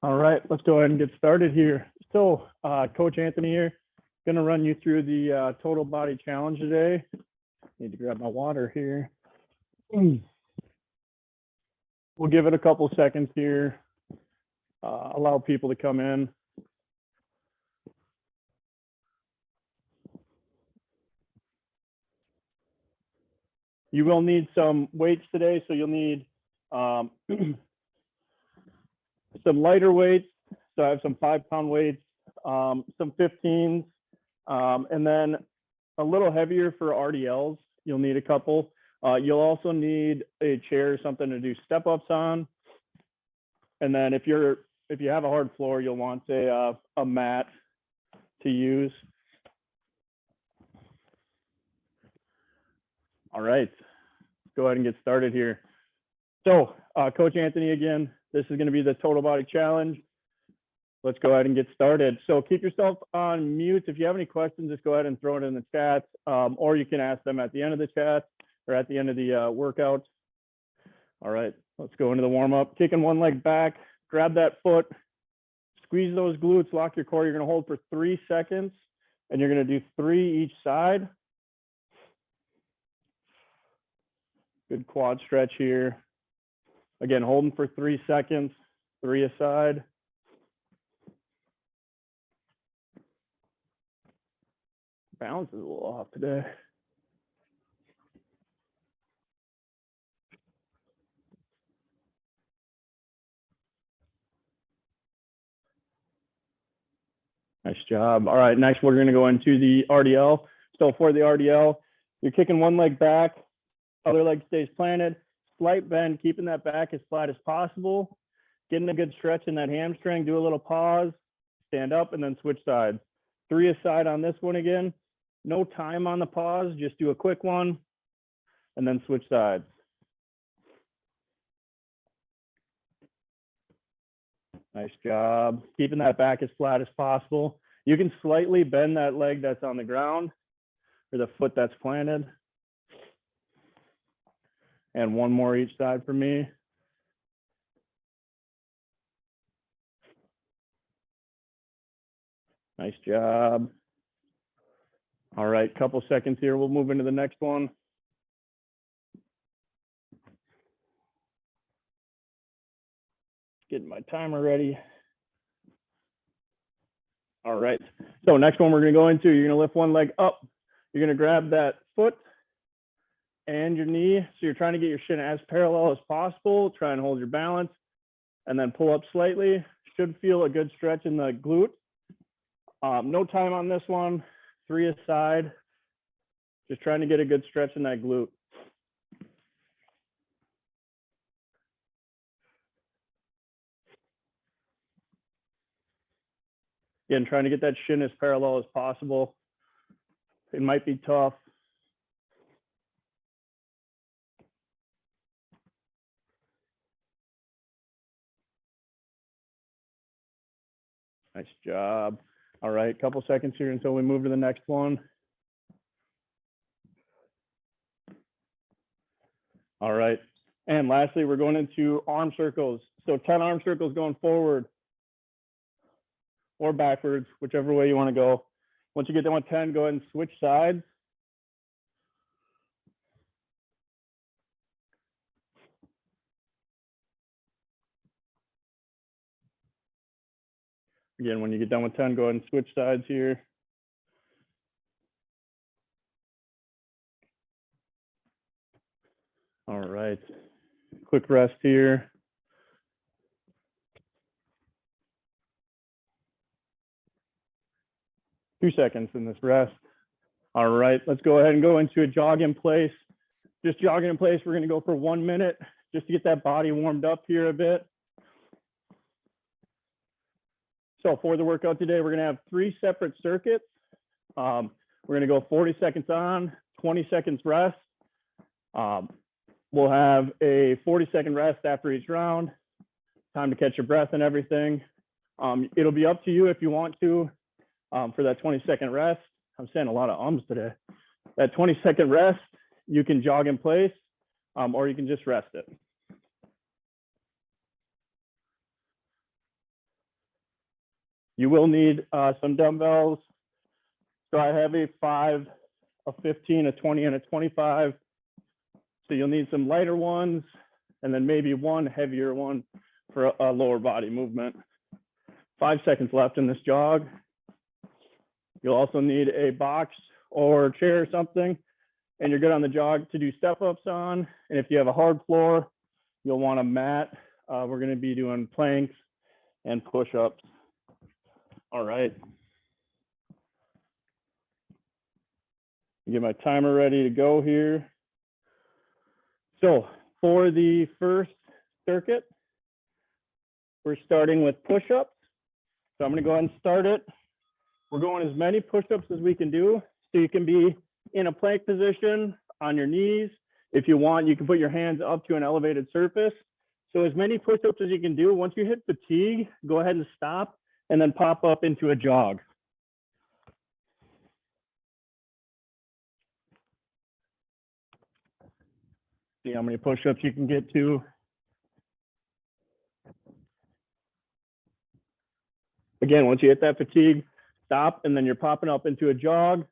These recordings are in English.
All right, let's go ahead and get started here. So, Coach Anthony here, going to run you through the total body challenge today. Need to grab my water here. We'll give it a couple seconds here, allow people to come in. You will need some weights today, so you'll need some lighter weights. So I have some 5-pound weights, some 15s, and then a little heavier for RDLs. You'll need a couple. You'll also need a chair or something to do step ups on. And then if you have a hard floor, you'll want a mat to use. All right, let's go ahead and get started here. So Coach Anthony again, this is going to be the total body challenge. Let's go ahead and get started. So keep yourself on mute. If you have any questions, just go ahead and throw it in the chat, or you can ask them at the end of the chat or at the end of the workout. All right, let's go into the warm up. Kicking one leg back, grab that foot, squeeze those glutes, lock your core. You're going to hold for 3 seconds, and you're going to do 3 each side. Good quad stretch here. Again, holding for 3 seconds, 3 a side. Balance is a little off today. Nice job. All right, next we're going to go into the RDL. So for the RDL, you're kicking one leg back, other leg stays planted, slight bend, keeping that back as flat as possible, getting a good stretch in that hamstring, do a little pause, stand up, and then switch sides. 3 a side on this one again. No time on the pause, just do a quick one, and then switch sides. Nice job. Keeping that back as flat as possible. You can slightly bend that leg that's on the ground or the foot that's planted. And one more each side for me. Nice job. All right, couple seconds here. We'll move into the next one. Getting my timer ready. All right, so next one we're gonna go into, you're gonna lift one leg up. You're gonna grab that foot and your knee. So you're trying to get your shin as parallel as possible. Try and hold your balance and then pull up slightly. Should feel a good stretch in the glute. No time on this one, 3 a side. Just trying to get a good stretch in that glute. Again, trying to get that shin as parallel as possible. It might be tough. Nice job. All right, couple seconds here until we move to the next one. All right, and lastly, we're going into arm circles. So 10 arm circles going forward or backwards, whichever way you want to go. Once you get done with 10, go ahead and switch sides. Again, when you get done with 10, go ahead and switch sides here. All right, quick rest here. Two seconds in this rest. All right, let's go ahead and go into a jog in place. Just jogging in place, we're gonna go for 1 minute just to get that body warmed up here a bit. So for the workout today, we're gonna have 3 separate circuits. We're gonna go 40 seconds on, 20 seconds rest. We'll have a 40-second rest after each round. Time to catch your breath and everything. It'll be up to you if you want to for that 20-second rest. I'm saying a lot of ums today. That 20-second rest, you can jog in place or you can just rest it. You will need some dumbbells. So I have a 5, a 15, a 20, and a 25. So you'll need some lighter ones and then maybe one heavier one for a lower body movement. 5 seconds left in this jog. You'll also need a box or chair or something, and you're good on the jog to do step ups on. And if you have a hard floor, you'll want a mat. We're going to be doing planks and push-ups. All right. Get my timer ready to go here. So for the first circuit, we're starting with push-ups. So I'm going to go ahead and start it. We're going as many push-ups as we can do. So you can be in a plank position on your knees. If you want, you can put your hands up to an elevated surface. So as many push-ups as you can do. Once you hit fatigue, go ahead and stop and then pop up into a jog. See how many push-ups you can get to. Again, once you hit that fatigue, stop, and then you're popping up into a jog.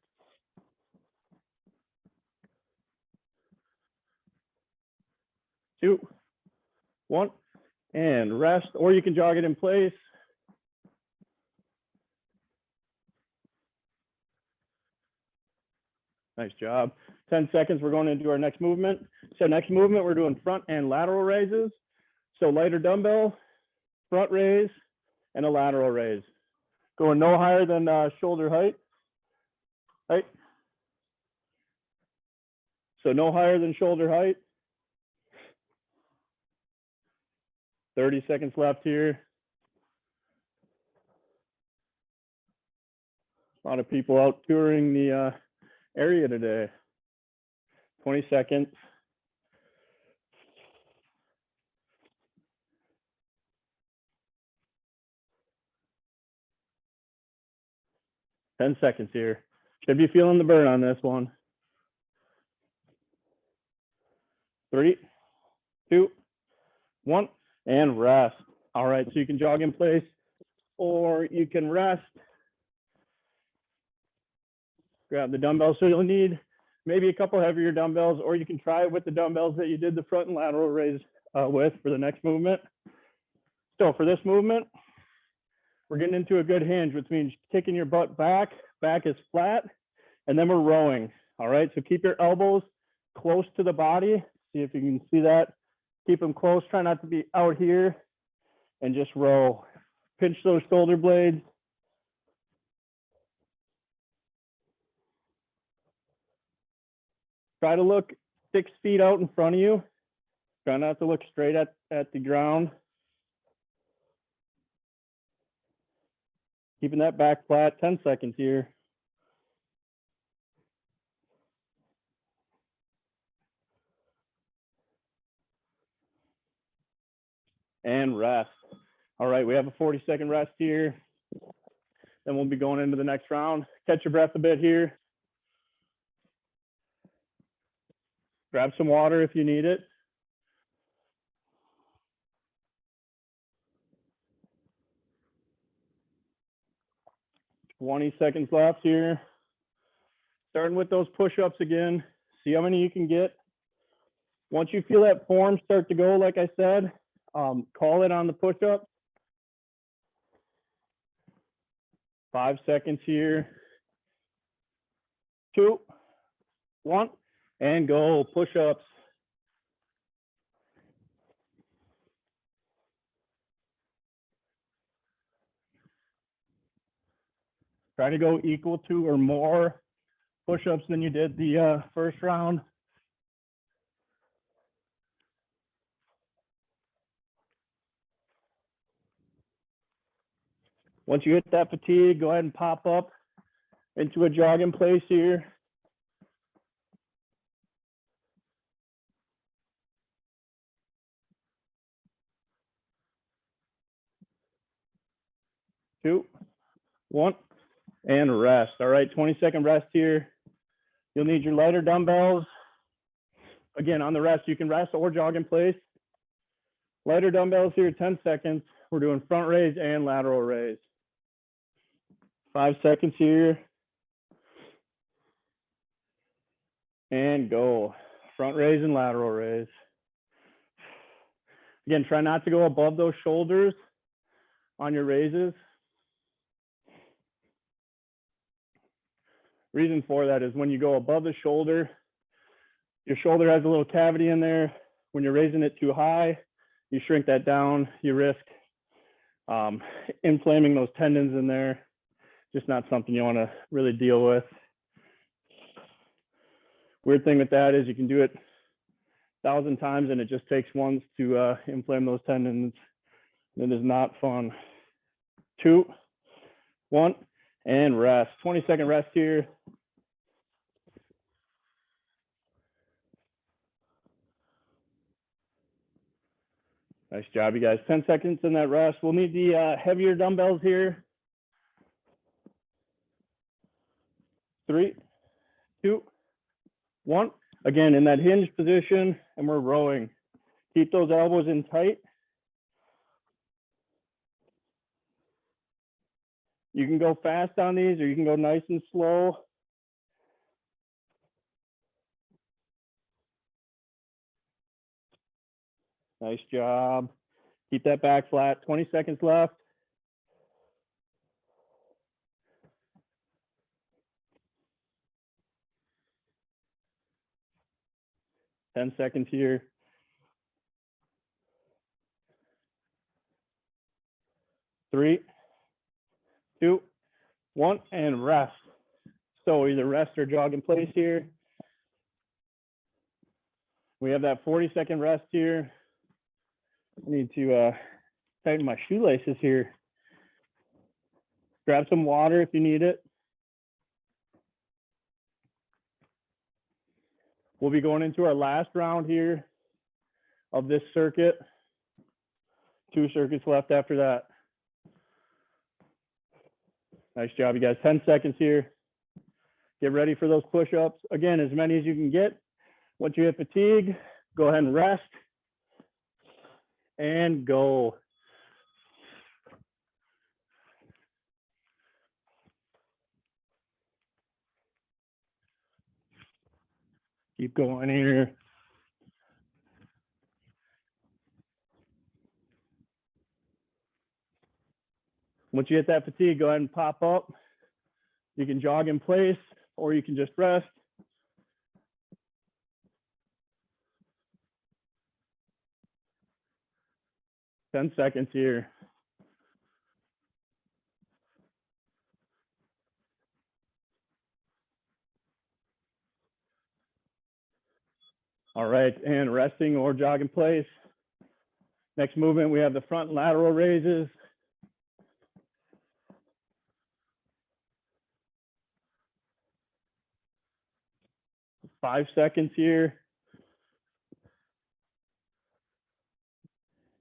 Two, one, and rest, or you can jog it in place. Nice job. 10 seconds, we're going into our next movement. So next movement, we're doing front and lateral raises. So lighter dumbbell, front raise, and a lateral raise. Going no higher than shoulder height. Right? So no higher than shoulder height. 30 seconds left here. A lot of people out touring the area today. 20 seconds. Ten seconds here. Should be feeling the burn on this one. 3, 2, 1, and rest. All right, so you can jog in place or you can rest. Grab the dumbbells. So you'll need maybe a couple heavier dumbbells, or you can try it with the dumbbells that you did the front and lateral raise with for the next movement. So for this movement, we're getting into a good hinge, which means kicking your butt back. Back is flat, and then we're rowing. All right, so keep your elbows close to the body. See if you can see that. Keep them close. Try not to be out here, and just row. Pinch those shoulder blades. Try to look 6 feet out in front of you. Try not to look straight at the ground. Keeping that back flat. 10 seconds here. And rest. All right, we have a 40-second rest here. Then we'll be going into the next round. Catch your breath a bit here. Grab some water if you need it. Twenty seconds left here. Starting with those push-ups again. See how many you can get. Once you feel that form start to go, like I said, call it on the push-up. 5 seconds here. 2, 1, and go. Push-ups. Try to go equal to or more push-ups than you did the first round. Once you hit that fatigue, go ahead and pop up into a jog in place here. Two, one, and rest. All right, 20-second rest here. You'll need your lighter dumbbells. Again, on the rest, you can rest or jog in place. Lighter dumbbells here, 10 seconds. We're doing front raise and lateral raise. 5 seconds here. And go. Front raise and lateral raise. Again, try not to go above those shoulders on your raises. Reason for that is when you go above the shoulder, your shoulder has a little cavity in there. When you're raising it too high, you shrink that down, you risk inflaming those tendons in there. Just not something you want to really deal with. Weird thing with that is you can do it 1,000 times and it just takes once to inflame those tendons. It is not fun. 2, 1, and rest. 20-second rest here. Nice job, you guys. 10 seconds in that rest. We'll need the heavier dumbbells here. 3, 2, 1. Again, in that hinge position, and we're rowing. Keep those elbows in tight. You can go fast on these, or you can go nice and slow. Nice job. Keep that back flat. 20 seconds left. Ten seconds here. 3, 2, 1, and rest. So either rest or jog in place here. We have that 40-second rest here. I need to tighten my shoelaces here. Grab some water if you need it. We'll be going into our last round here of this circuit. 2 circuits left after that. Nice job, you guys. 10 seconds here. Get ready for those push-ups. Again, as many as you can get. Once you hit fatigue, go ahead and rest. And go. Keep going here. Once you hit that fatigue, go ahead and pop up. You can jog in place, or you can just rest. Ten seconds here. All right, and resting or jog in place. Next movement, we have the front and lateral raises. Five seconds here.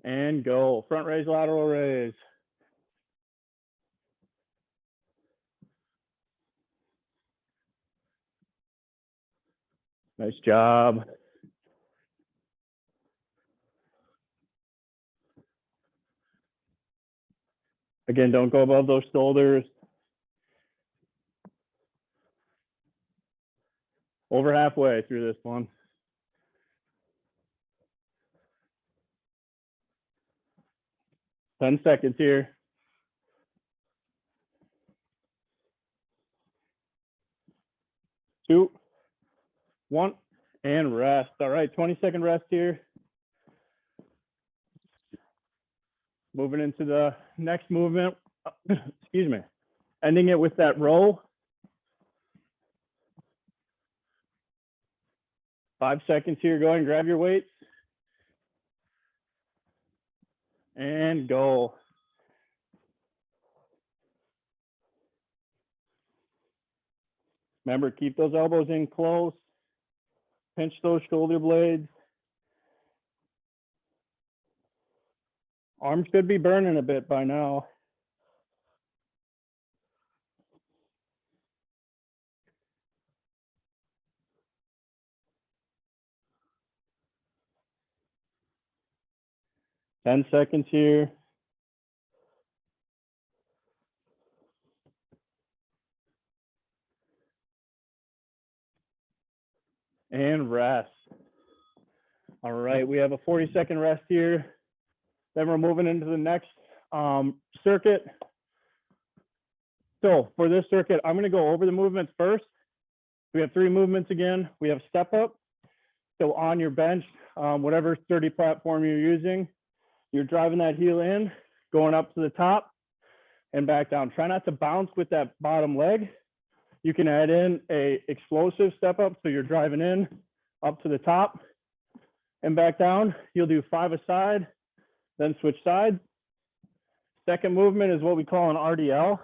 And go. Front raise, lateral raise. Nice job. Again, don't go above those shoulders. Over halfway through this one. Ten seconds here. Two, one, and rest. All right, 20-second rest here. Moving into the next movement. Excuse me. Ending it with that row. 5 seconds here. Go ahead and grab your weights. And go. Remember, keep those elbows in close. Pinch those shoulder blades. Arms should be burning a bit by now. Ten seconds here. and rest. All right, we have a 40-second rest here. Then we're moving into the next circuit. So for this circuit, I'm gonna go over the movements first. We have 3 movements again. We have step up. So on your bench, whatever sturdy platform you're using, you're driving that heel in, going up to the top and back down. Try not to bounce with that bottom leg. You can add in a explosive step up. So you're driving in up to the top and back down. You'll do 5 aside, then switch sides. Second movement is what we call an RDL.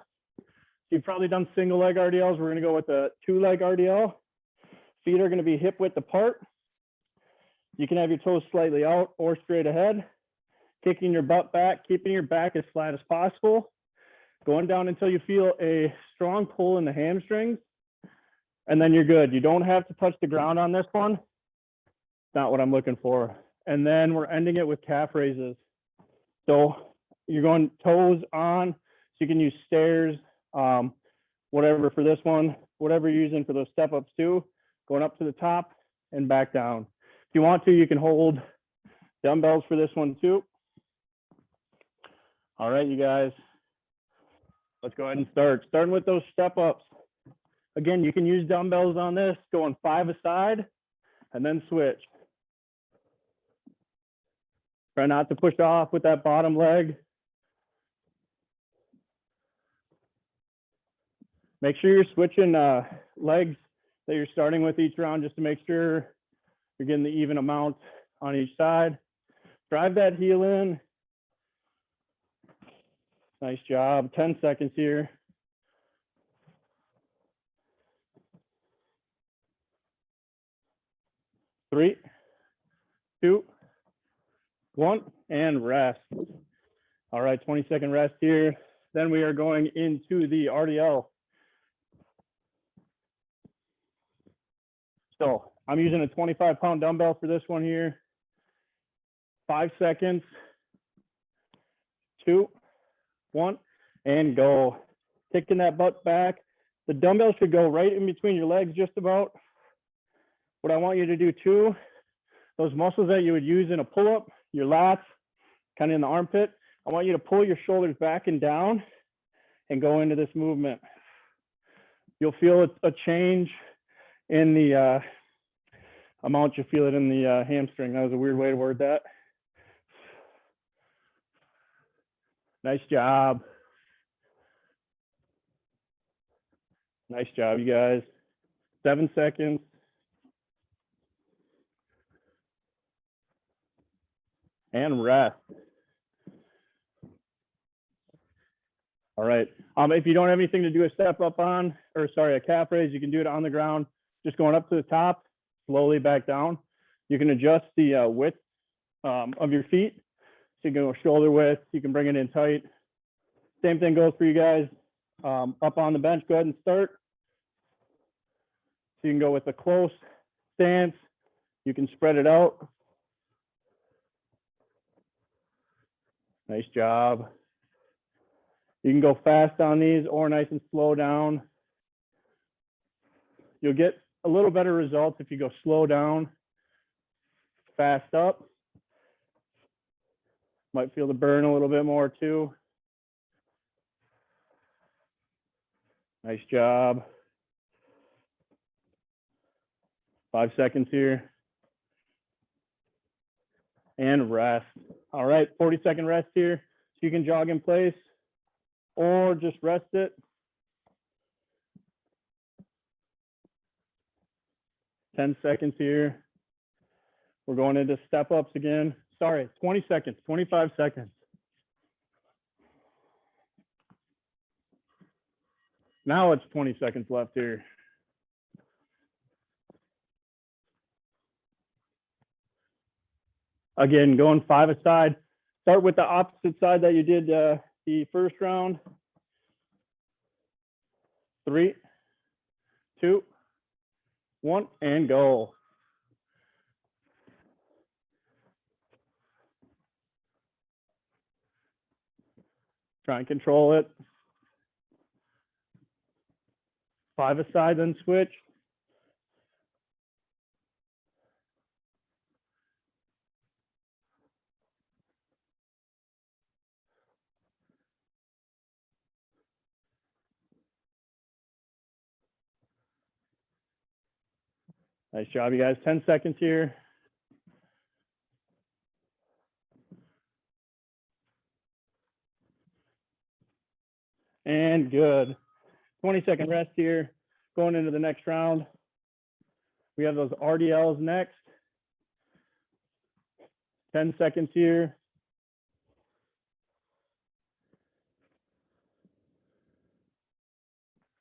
You've probably done single leg RDLs. We're gonna go with a 2-leg RDL. Feet are gonna be hip width apart. You can have your toes slightly out or straight ahead. Kicking your butt back, keeping your back as flat as possible. Going down until you feel a strong pull in the hamstrings. And then you're good. You don't have to touch the ground on this one. Not what I'm looking for. And then we're ending it with calf raises. So you're going toes on, so you can use stairs, whatever for this one, whatever you're using for those step ups too, going up to the top and back down. If you want to, you can hold dumbbells for this one too. All right, you guys, let's go ahead and start. Starting with those step ups. Again, you can use dumbbells on this, going 5 aside and then switch. Try not to push off with that bottom leg. Make sure you're switching legs that you're starting with each round just to make sure you're getting the even amount on each side. Drive that heel in. Nice job. 10 seconds here. Three, 2, 1, and rest. All right, 20-second rest here. Then we are going into the RDL. So I'm using a 25-pound dumbbell for this one here. 5 seconds. 2, 1, and go. Kicking that butt back. The dumbbell should go right in between your legs just about. What I want you to do too, those muscles that you would use in a pull-up, your lats, kind of in the armpit, I want you to pull your shoulders back and down and go into this movement. You'll feel a change in the amount you feel it in the hamstring. That was a weird way to word that. Nice job. Nice job, you guys. 7 seconds. And rest. All right. If you don't have anything to do a step up on, or sorry, a calf raise, you can do it on the ground, just going up to the top, slowly back down. You can adjust the width of your feet. So you can go shoulder width, you can bring it in tight. Same thing goes for you guys. Up on the bench, go ahead and start. So you can go with a close stance. You can spread it out. Nice job. You can go fast on these or nice and slow down. You'll get a little better results if you go slow down, fast up. Might feel the burn a little bit more too. Nice job. 5 seconds here. And rest. All right, 40-second rest here. So you can jog in place or just rest it. 10 seconds here. We're going into step ups again. Sorry, 20 seconds, 25 seconds. Now it's 20 seconds left here. Again, going 5 aside. Start with the opposite side that you did the first round. 3, 2, 1, and go. Try and control it. 5 aside, then switch. Nice job, you guys. 10 seconds here. And good. 20-second rest here. Going into the next round. We have those RDLs next. 10 seconds here.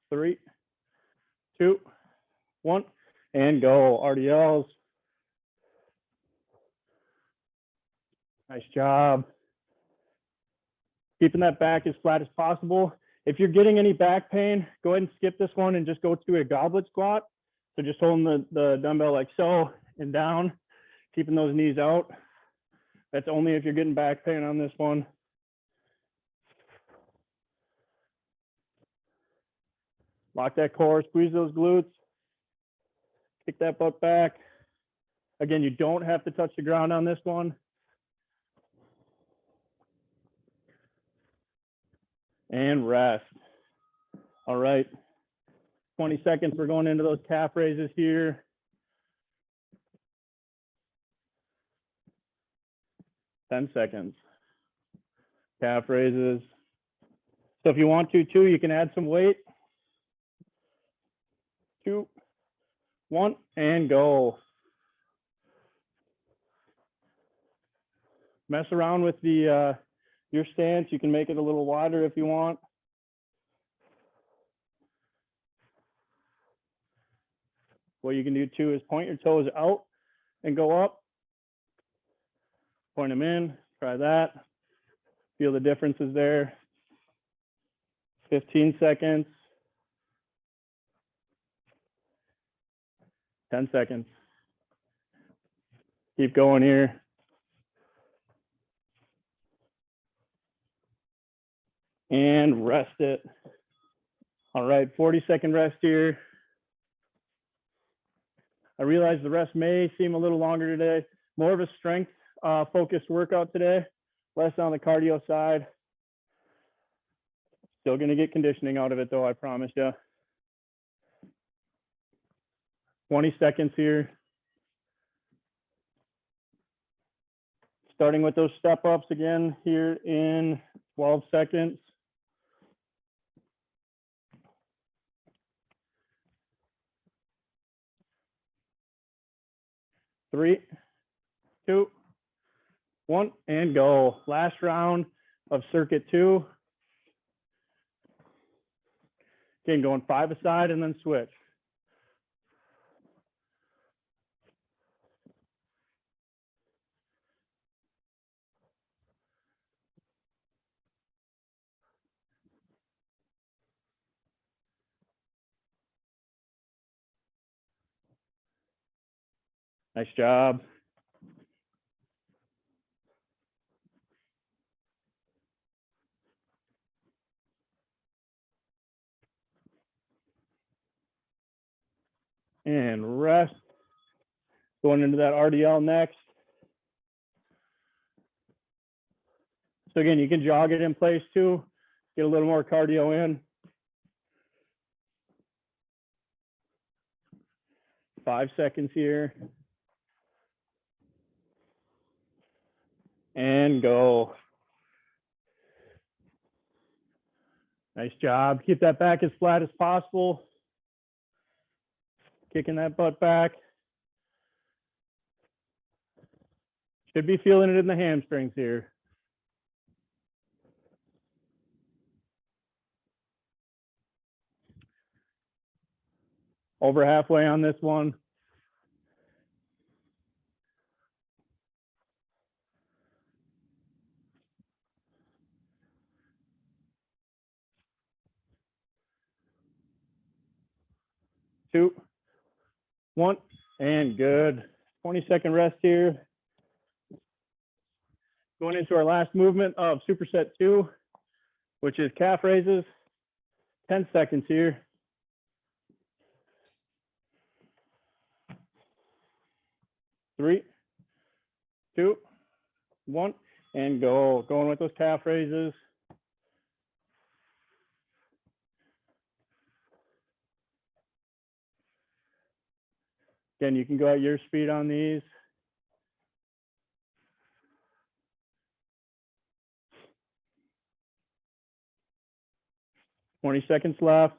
3, 2, 1, and go. RDLs. Nice job. Keeping that back as flat as possible. If you're getting any back pain, go ahead and skip this one and just go to a goblet squat. So just holding the dumbbell like so and down, keeping those knees out. That's only if you're getting back pain on this one. Lock that core, squeeze those glutes. Kick that butt back. Again, you don't have to touch the ground on this one. And rest. All right. 20 seconds. We're going into those calf raises here. 10 seconds. Calf raises. So if you want to too, you can add some weight. 2, 1, and go. Mess around with the your stance. You can make it a little wider if you want. What you can do too is point your toes out and go up. Point them in, try that. Feel the differences there. 15 seconds. 10 seconds. Keep going here. And rest it. All right, 40-second rest here. I realize the rest may seem a little longer today. More of a strength focused workout today, less on the cardio side. Still gonna get conditioning out of it though, I promise you. 20 seconds here. Starting with those step ups again here in 12 seconds. 3, 2, 1, and go. Last round of circuit 2. Again, going 5 aside and then switch. Nice job. And rest. Going into that RDL next. So again, you can jog it in place too. Get a little more cardio in. 5 seconds here. And go. Nice job. Keep that back as flat as possible. Kicking that butt back. Should be feeling it in the hamstrings here. Over halfway on this one. Two, 1, and good. 20-second rest here. Going into our last movement of superset 2, which is calf raises. 10 seconds here. 3, 2, 1, and go. Going with those calf raises. Again, you can go at your speed on these. Twenty seconds left.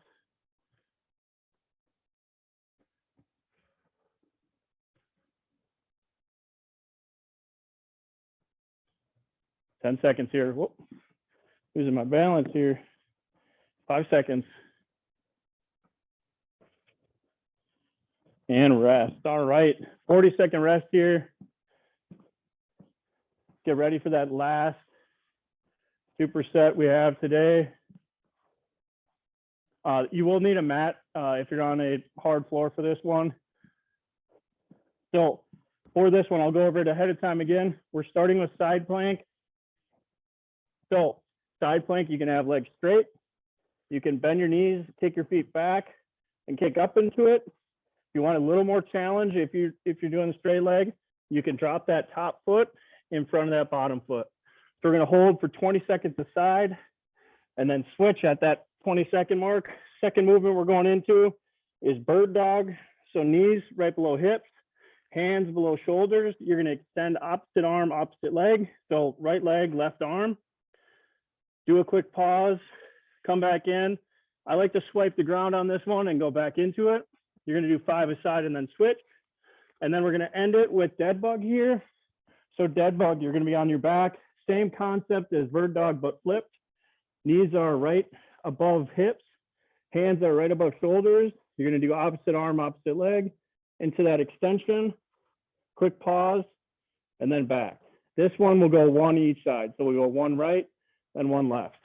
Ten seconds here. Whoop. Losing my balance here. 5 seconds. And rest. All right. 40-second rest here. Get ready for that last superset we have today. You will need a mat if you're on a hard floor for this one. So for this one, I'll go over it ahead of time again. We're starting with side plank. So side plank, you can have legs straight. You can bend your knees, kick your feet back, and kick up into it. If you want a little more challenge, if you're doing the straight leg, you can drop that top foot in front of that bottom foot. So we're going to hold for 20 seconds aside and then switch at that 20-second mark. Second movement we're going into is bird dog. So knees right below hips, hands below shoulders. You're going to extend opposite arm, opposite leg. So right leg, left arm. Do a quick pause, come back in. I like to swipe the ground on this one and go back into it. You're going to do 5 aside and then switch. And then we're going to end it with dead bug here. So dead bug, you're going to be on your back. Same concept as bird dog, but flipped. Knees are right above hips. Hands are right above shoulders. You're going to do opposite arm, opposite leg into that extension. Quick pause, and then back. This one will go 1 each side. So we go 1 right, then 1 left.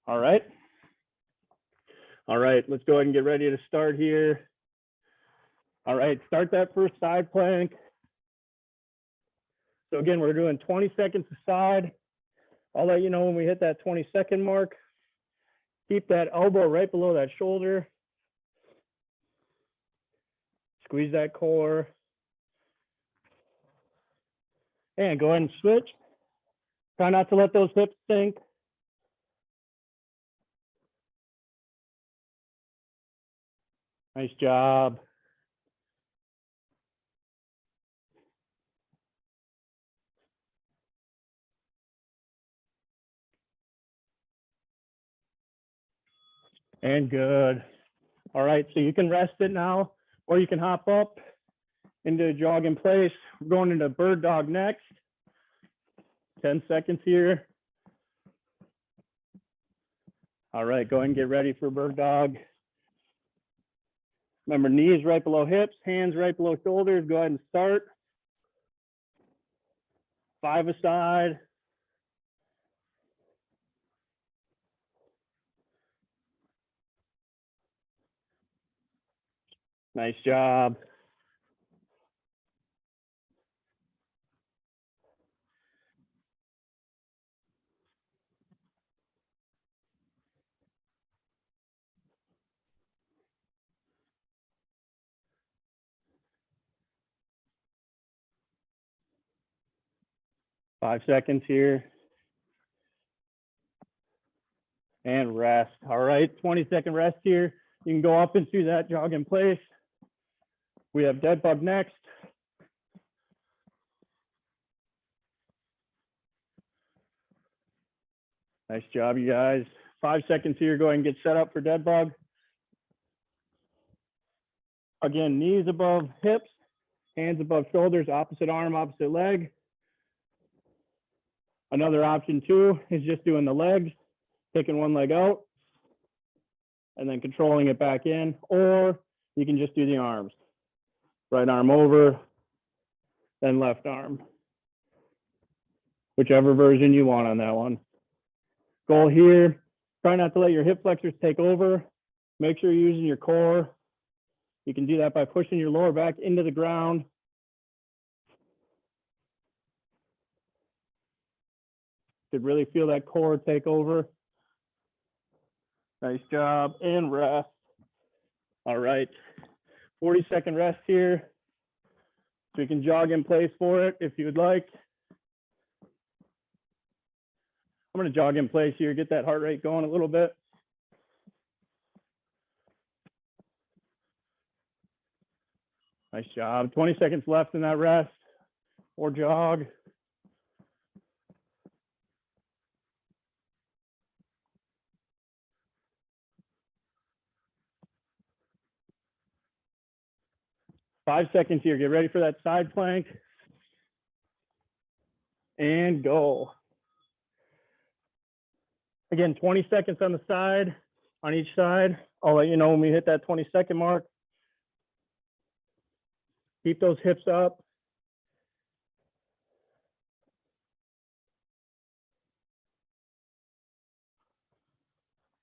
All right. All right, let's go ahead and get ready to start here. All right, start that first side plank. So again, we're doing 20 seconds aside. I'll let you know when we hit that 20-second mark. Keep that elbow right below that shoulder. Squeeze that core. And go ahead and switch. Try not to let those hips sink. Nice job. And good. All right, so you can rest it now, or you can hop up into jog in place. We're going into bird dog next. 10 seconds here. All right, go ahead and get ready for bird dog. Remember, knees right below hips, hands right below shoulders. Go ahead and start. 5 aside. Nice job. Five seconds here. And rest. All right, 20-second rest here. You can go up into that jog in place. We have dead bug next. Nice job, you guys. 5 seconds here. Go ahead and get set up for dead bug. Again, knees above hips, hands above shoulders, opposite arm, opposite leg. Another option too is just doing the legs, taking one leg out and then controlling it back in, or you can just do the arms. Right arm over, then left arm. Whichever version you want on that one. Goal here, try not to let your hip flexors take over. Make sure you're using your core. You can do that by pushing your lower back into the ground. You could really feel that core take over. Nice job, and rest. All right, 40-second rest here. So you can jog in place for it if you would like. I'm gonna jog in place here, get that heart rate going a little bit. Nice job. 20 seconds left in that rest or jog. Five seconds here. Get ready for that side plank. And go. Again, 20 seconds on the side, on each side. I'll let you know when we hit that 20-second mark. Keep those hips up.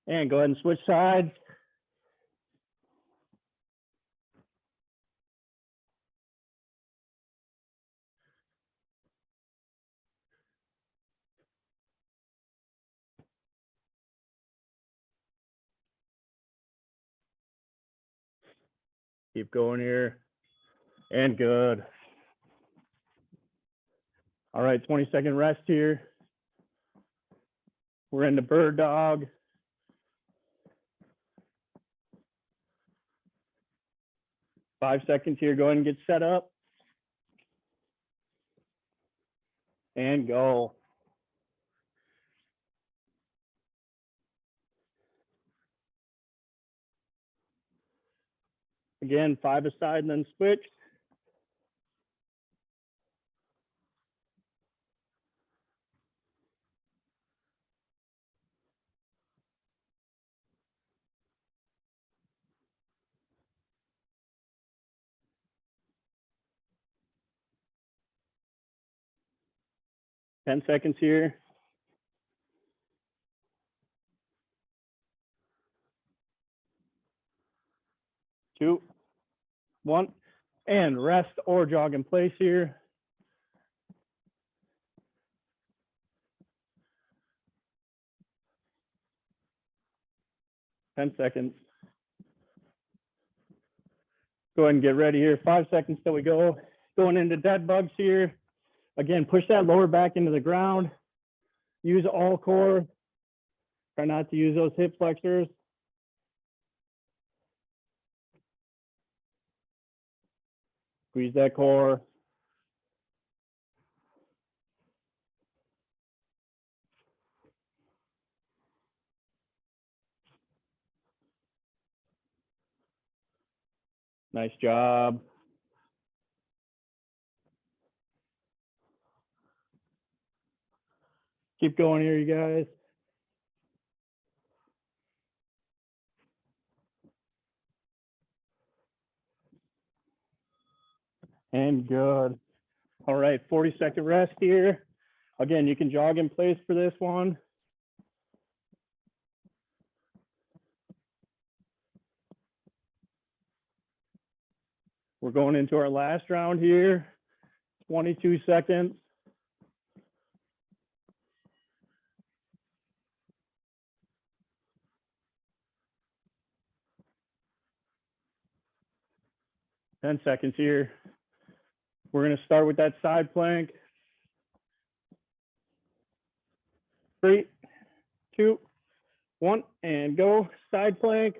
And go ahead and switch sides. Keep going here. And good. All right, 20-second rest here. We're in the bird dog. Five seconds here. Go ahead and get set up. And go. Again, 5 aside and then switch. Ten seconds here. Two, one, and rest or jog in place here. Ten seconds. Go ahead and get ready here. 5 seconds till we go. Going into dead bugs here. Again, push that lower back into the ground. Use all core. Try not to use those hip flexors. Squeeze that core. Nice job. Keep going here, you guys. And good. All right, 40-second rest here. Again, you can jog in place for this one. We're going into our last round here. 22 seconds. Ten seconds here. We're going to start with that side plank. 3, 2, 1, and go. Side plank.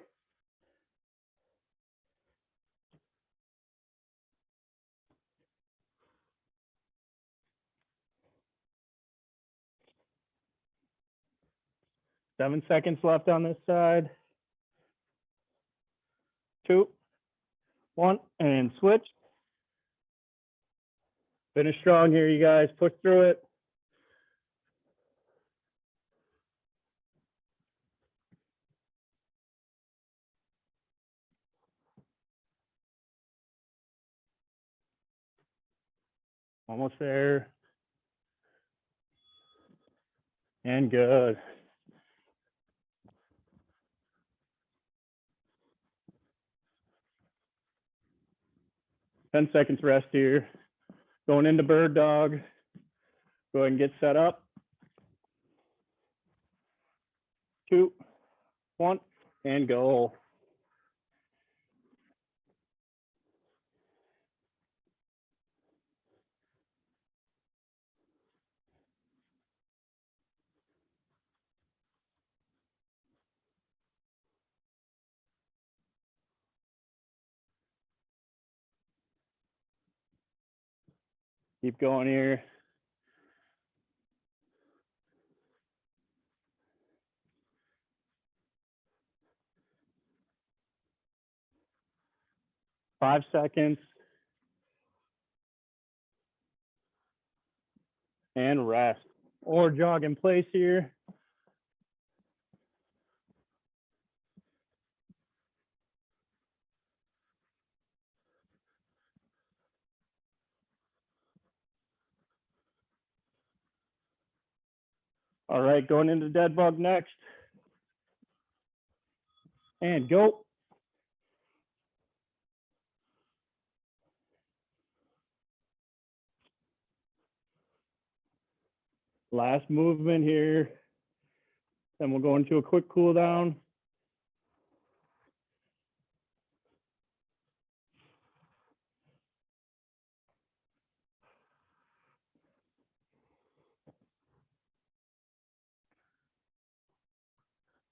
Seven seconds left on this side. 2, 1, and switch. Finish strong here, you guys. Push through it. Almost there. And good. Ten seconds rest here. Going into bird dog. Go ahead and get set up. 2, 1, and go. Keep going here. Five seconds. And rest. Or jog in place here. All right, going into dead bug next. And go. Last movement here. Then we'll go into a quick cool down.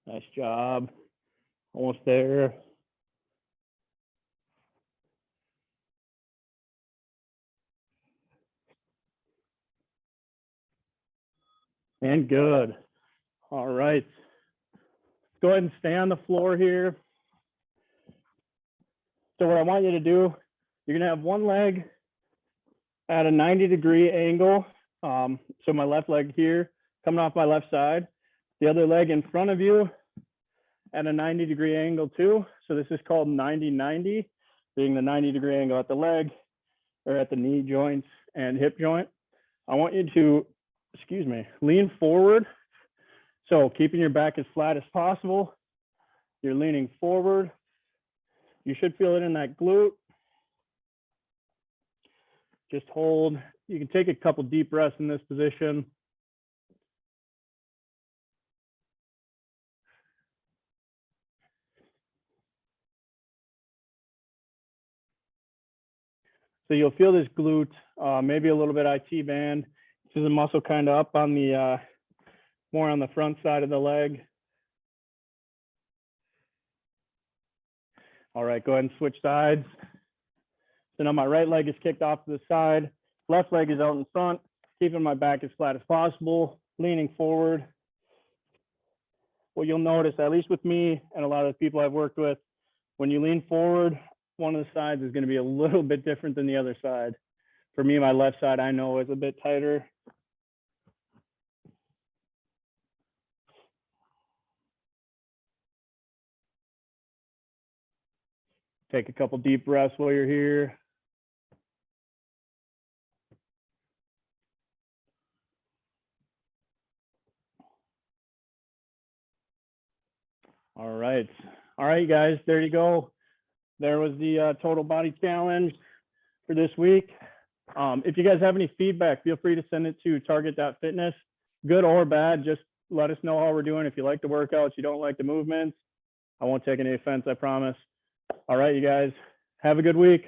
Nice job. Almost there. And good. All right. Let's go ahead and stay on the floor here. So what I want you to do, you're gonna have one leg at a 90-degree angle. So my left leg here, coming off my left side. The other leg in front of you at a 90-degree angle too. So this is called 90-90, being the 90-degree angle at the leg or at the knee joints and hip joint. I want you to, lean forward. So keeping your back as flat as possible. You're leaning forward. You should feel it in that glute. Just hold. You can take a couple deep breaths in this position. So you'll feel this glute, maybe a little bit IT band. This is a muscle kind of up on the, more on the front side of the leg. All right, go ahead and switch sides. So now my right leg is kicked off to the side. Left leg is out in front, keeping my back as flat as possible, leaning forward. What you'll notice, at least with me and a lot of the people I've worked with, when you lean forward, one of the sides is going to be a little bit different than the other side. For me, my left side, I know, is a bit tighter. Take a couple deep breaths while you're here. All right, you guys, there you go. There was the total body challenge for this week. If you guys have any feedback, feel free to send it to target.fitness, good or bad. Just let us know how we're doing. If you like the workouts, you don't like the movements, I won't take any offense, I promise. All right, you guys, have a good week.